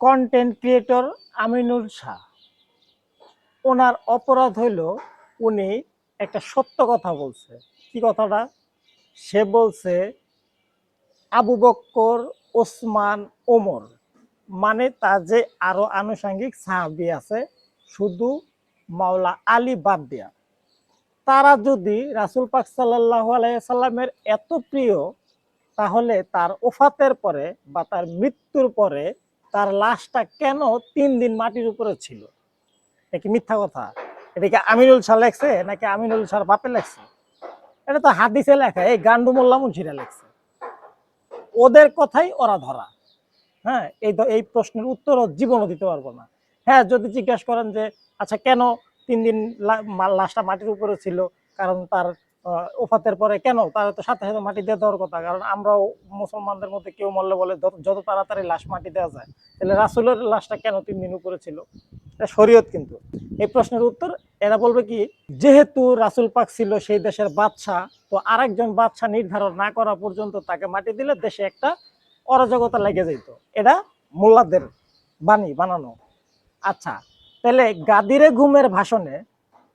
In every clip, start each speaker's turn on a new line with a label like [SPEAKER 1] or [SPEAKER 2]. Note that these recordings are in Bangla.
[SPEAKER 1] কন্টেন্ট ক্রিয়েটর আমিনুল শাহ, ওনার অপরাধ হইল উনি একটা সত্য কথা বলছে। কি কথাটা? সে বলছে আবু বক্কর, ওসমান, ওমর, মানে তার যে আরো আনুষঙ্গিক সাহাবী আছে, শুধু মাওলা আলী বাদ দিয়া, তারা যদি রাসূল পাক সাল্লাল্লাহু আলাইহি সাল্লামের এত প্রিয়, তাহলে তার ওফাতের পরে বা তার মৃত্যুর পরে তার লাশটা কেন 3 দিন মাটির উপরে ছিল? এটা কি মিথ্যা কথা? এটা কি আমিনুল শাহ লেখছে নাকি আমিনুল শাহর বাপে লেখছে? এটা তো হাদিসে লেখা, এই গান্ডু মোল্লা মুন্সিরা লেখছে। ওদের কথাই ওরা ধরা। হ্যাঁ, এই প্রশ্নের উত্তরও জীবনও দিতে পারবো না। হ্যাঁ, যদি জিজ্ঞাসা করেন যে আচ্ছা কেন 3 দিন লাশটা মাটির উপরে ছিল, কারণ তার ওফাতের পরে কেন, তার তো সাথে সাথে মাটি দিয়ে দেওয়ার কথা, কারণ আমরাও মুসলমানদের মধ্যে কেউ মরলে বলে যত তাড়াতাড়ি লাশ মাটি দেওয়া যায়, তাহলে রাসূলের লাশটা কেন 3 দিন উপরে ছিল? এটা শরীয়ত। কিন্তু এই প্রশ্নের উত্তর এরা বলবে কি, যেহেতু রাসূল পাক ছিল সেই দেশের বাদশাহ, তো আরেকজন বাদশাহ নির্ধারণ না করা পর্যন্ত তাকে মাটি দিলে দেশে একটা অরাজকতা লেগে যেত। এটা মোল্লাদের বাণী বানানো। আচ্ছা, তাহলে গাদিরে ঘুমের ভাষণে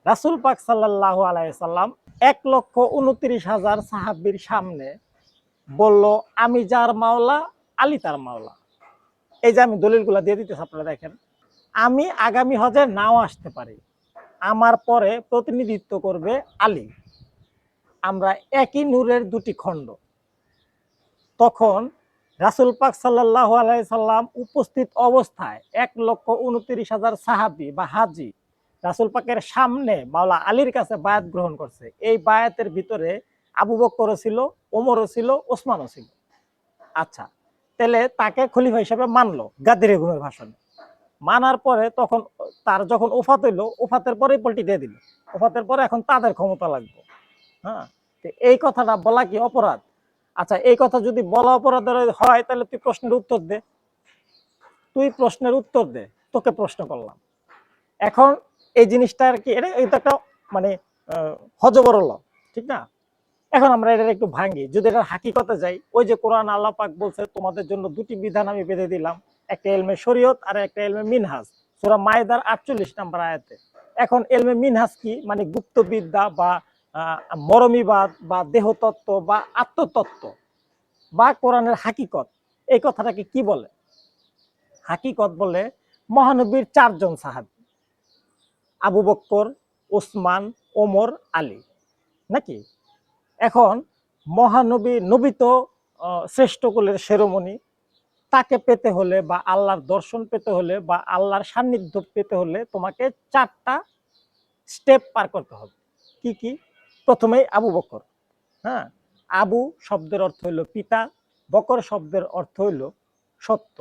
[SPEAKER 1] রাসূল পাক সাল্লাল্লাহু আলাইহি সাল্লাম 1,29,000 সাহাবীর সামনে বলল, আমি যার মাওলা আলী তার মাওলা। এই যে আমি দলিলগুলা দিয়ে দিতেছি, আপনারা দেখেন। আমি আগামী হজে নাও আসতে পারি, আমার পরে প্রতিনিধিত্ব করবে আলী, আমরা একই নূরের দুটি খণ্ড। তখন রাসূল পাক সাল্লাল্লাহু আলাইহি সাল্লাম উপস্থিত অবস্থায় 1,29,000 সাহাবী বা হাজি রাসূল পাকের সামনে মাওলা আলীর কাছে বায়াত গ্রহণ করছে। এই বায়াতের ভিতরে আবু বকরও ছিল, ওমরও ছিল, ওসমানও ছিল। আচ্ছা, তাহলে তাকে খলিফা হিসেবে মানলো গাদিরে ঘুমের ভাষণে। মানার পরে তখন তার যখন ওফাত হইলো, ওফাতের পরেই পল্টি দিয়ে দিল। ওফাতের পরে এখন তাদের ক্ষমতা লাগবে। হ্যাঁ, এই কথাটা বলা কি অপরাধ? আচ্ছা, এই কথা যদি বলা অপরাধ হয়, তাহলে তুই প্রশ্নের উত্তর দে। তোকে প্রশ্ন করলাম। এখন এই জিনিসটা আর কি, এটা একটা মানে হজবরল, ঠিক না? এখন আমরা এটা একটু ভাঙি, যদি এটা হাকিকতে যাই, ওই যে কোরআন আল্লাহ পাক বলছে তোমাদের জন্য দুটি বিধান আমি বেঁধে দিলাম, একটা এলমে শরীয়ত আর একটা এলমে মিনহাজ, সূরা মায়েদার 48 নম্বর আয়াতে। এখন এলমে মিনহাজ কি? মানে গুপ্তবিদ্যা বা মরমিবাদ বা দেহতত্ত্ব বা আত্মতত্ত্ব বা কোরআনের হাকিকত, এই কথাটাকে কি বলে? হাকিকত বলে মহানবীর 4 জন সাহাবী, আবু বক্কর, ওসমান, ওমর, আলী, নাকি? এখন মহানবী, নবী তো শ্রেষ্ঠ কুলের শিরোমণি, তাকে পেতে হলে বা আল্লাহর দর্শন পেতে হলে বা আল্লাহর সান্নিধ্য পেতে হলে তোমাকে 4টা স্টেপ পার করতে হবে। কি কি? প্রথমেই আবু বকর। হ্যাঁ, আবু শব্দের অর্থ হইল পিতা, বকর শব্দের অর্থ হইল সত্য।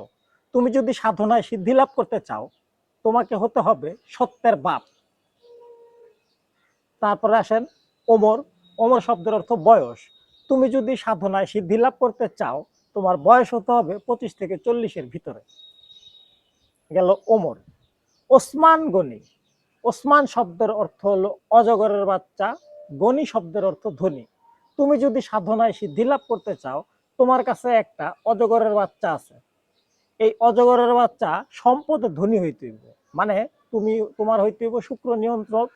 [SPEAKER 1] তুমি যদি সাধনায় সিদ্ধি লাভ করতে চাও, তোমাকে হতে হবে সত্যের বাপ। তারপরে আসেন ওমর। ওমর শব্দের অর্থ বয়স। তুমি যদি সাধনায় সিদ্ধি লাভ করতে চাও, তোমার বয়স হতে হবে 25 থেকে 40-এর ভিতরে। গেল ওমর। ওসমান গনি। ওসমান শব্দের অর্থ হলো অজগরের বাচ্চা, গনি শব্দের অর্থ ধনী। তুমি যদি সাধনায় সিদ্ধি লাভ করতে চাও, তোমার কাছে একটা অজগরের বাচ্চা আছে, এই অজগরের বাচ্চা সম্পদে ধনী হইতে হইব। মানে তোমার হইতে হইব শুক্র নিয়ন্ত্রক,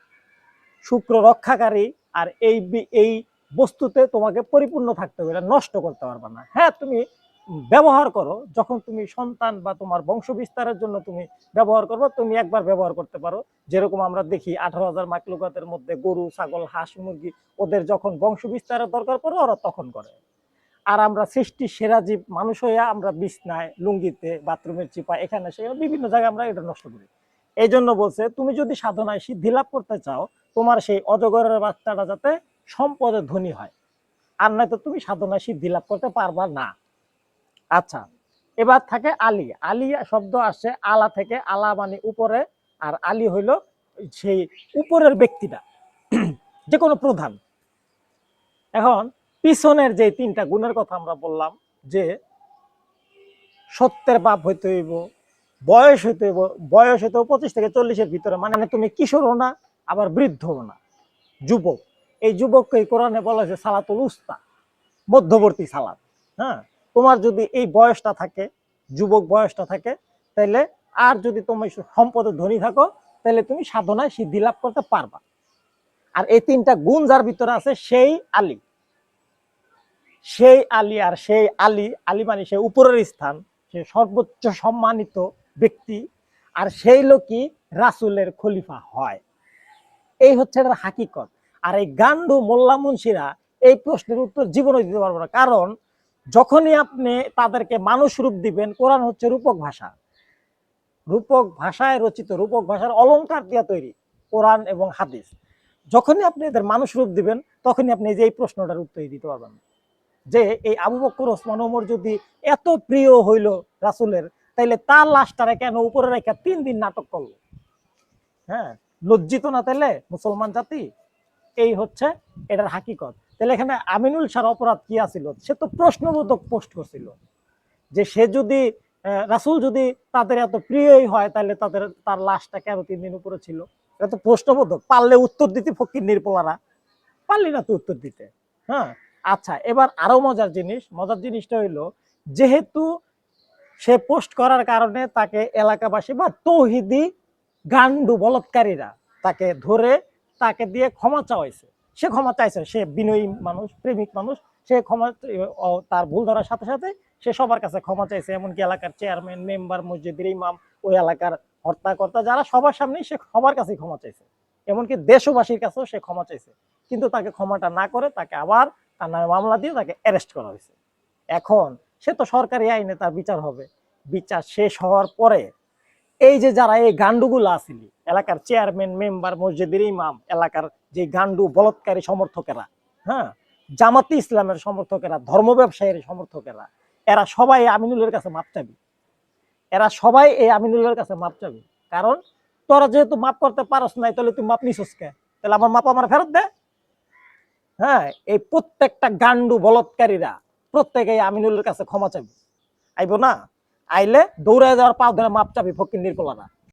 [SPEAKER 1] শুক্র রক্ষাকারী, আর এই বস্তুতে তোমাকে পরিপূর্ণ থাকতে হবে, এটা নষ্ট করতে পারবে না। হ্যাঁ, তুমি ব্যবহার করো, যখন তুমি সন্তান বা তোমার বংশ বিস্তারের জন্য তুমি ব্যবহার করবো, তুমি একবার ব্যবহার করতে পারো। যেরকম আমরা দেখি 18,000 মাকলুকাতের মধ্যে গরু, ছাগল, হাঁস, মুরগি, ওদের যখন বংশ বিস্তারের দরকার পড়ে ওরা তখন করে। আর আমরা সৃষ্টি সেরা জীব মানুষ হইয়া আমরা বিছনায়, লুঙ্গিতে, বাথরুমের চিপা, এখানে সেখানে বিভিন্ন জায়গায় আমরা এটা নষ্ট করি। এই জন্য বলছে, তুমি যদি সাধনায় সিদ্ধি লাভ করতে চাও, তোমার সেই অজগরের বাচ্চাটা যাতে সম্পদে ধনী হয়, আর নয়তো তুমি সাধনায় সিদ্ধি লাভ করতে পারবা না। আচ্ছা, এবার থাকে আলী। আলী শব্দ আসছে আলা থেকে, আলা মানে উপরে, আর আলী হইল সেই উপরের ব্যক্তিটা, যে কোনো প্রধান। এখন পিছনের যে 3টা গুণের কথা আমরা বললাম, যে সত্যের বাপ হইতে হইব, বয়স হইতে হইব, বয়স হইতে 25 থেকে 40-এর ভিতরে, মানে তুমি কিশোরও না আবার বৃদ্ধও না, যুবক। এই যুবককে কোরআনে বলা হয়েছে সালাতুল উস্তা, মধ্যবর্তী সালাত। হ্যাঁ, তোমার যদি এই বয়সটা থাকে, যুবক বয়সটা থাকে, তাহলে আর যদি তুমি সম্পদে ধনী থাকো তাহলে তুমি সাধনায় সিদ্ধি লাভ করতে পারবা। আর এই তিনটা গুণ যার ভিতরে আছে সেই আলী, সেই আলী। আর সেই আলী, আলী মানে সে উপরের স্থান, সে সর্বোচ্চ সম্মানিত ব্যক্তি, আর সেই লোকই রাসূলের খলিফা হয়। এই হচ্ছে এটার হাকিকত। আর এই গান্ডু মোল্লা মুন্সিরা এই প্রশ্নের উত্তর জীবনে দিতে পারবো না, কারণ যখনই আপনি তাদেরকে মানুষ রূপ দিবেন, কোরআন হচ্ছে রূপক ভাষা, রূপক ভাষায় রচিত, রূপক ভাষার অলংকার দিয়া তৈরি কোরআন এবং হাদিস। যখনই আপনি এদের মানুষ রূপ দিবেন তখনই আপনি এই যে এই প্রশ্নটার উত্তর দিতে পারবেন, যে এই আবু বকর ওসমান ওমর যদি এত প্রিয় হইল রাসূলের, তাইলে তার লাশটারে কেন উপরে রেখে 3 দিন নাটক করলো? হ্যাঁ, লজ্জিত না তাইলে মুসলমান জাতি? এই হচ্ছে এটার হাকিকত। তাহলে এখানে আমিনুল শাহর অপরাধ কি আছিল? সে তো প্রশ্নবোধক পোস্ট করছিল, যে সে যদি রাসূল যদি তাদের এত প্রিয়ই হয় তাহলে তার লাশটা কেন 3 দিন উপরে ছিল? এটা তো প্রশ্নবোধক। পারলে উত্তর দিতে ফকির নির্পলারা, পারলি না তো উত্তর দিতে। হ্যাঁ, আচ্ছা, এবার আরো মজার জিনিসটা হইলো, যেহেতু সে পোস্ট করার কারণে তাকে এলাকাবাসী বা তৌহিদি গান্ডু বলৎকারীরা তাকে ধরে তাকে দিয়ে ক্ষমা চাওয়াইছে। সে ক্ষমা চাইছে, সে বিনয়ী মানুষ, প্রেমিক মানুষ, সে ক্ষমা, তার ভুল ধরার সাথে সাথে সে সবার কাছে ক্ষমা চাইছে, এমনকি এলাকার চেয়ারম্যান, মেম্বার, মসজিদের ইমাম, ওই এলাকার হর্তাকর্তা যারা, সবার সামনেই সে সবার কাছেই ক্ষমা চাইছে, এমনকি দেশবাসীর কাছেও সে ক্ষমা চাইছে। কিন্তু তাকে ক্ষমাটা না করে তাকে আবার তার নামে মামলা দিয়ে তাকে অ্যারেস্ট করা হয়েছে। এখন সে তো সরকারি আইনে তার বিচার হবে। বিচার শেষ হওয়ার পরে এই যে যারা এই গান্ডুগুলো আসিলি, এলাকার চেয়ারম্যান, মেম্বার, মসজিদের ইমাম, এলাকার যে গান্ডু বলৎকারী সমর্থকেরা, হ্যাঁ, জামাতি ইসলামের সমর্থকেরা, ধর্ম ব্যবসায়ীর সমর্থকেরা, এরা সবাই আমিনুলের কাছে মাপ চাবি। এরা সবাই এই আমিনুলের কাছে মাপ চাবি। কারণ তোরা যেহেতু মাপ করতে পারস নাই, তাহলে তুই মাপ নিছস কে? তাহলে আমার মাপ আমার ফেরত দে। হ্যাঁ, এই প্রত্যেকটা গান্ডু বলৎকারীরা প্রত্যেকে আমিনুলের কাছে ক্ষমা চাবি। আইব না? আইলে দৌড়ে যাওয়ার পা ধরে মাপ চাবি ফকির নির্পলারা।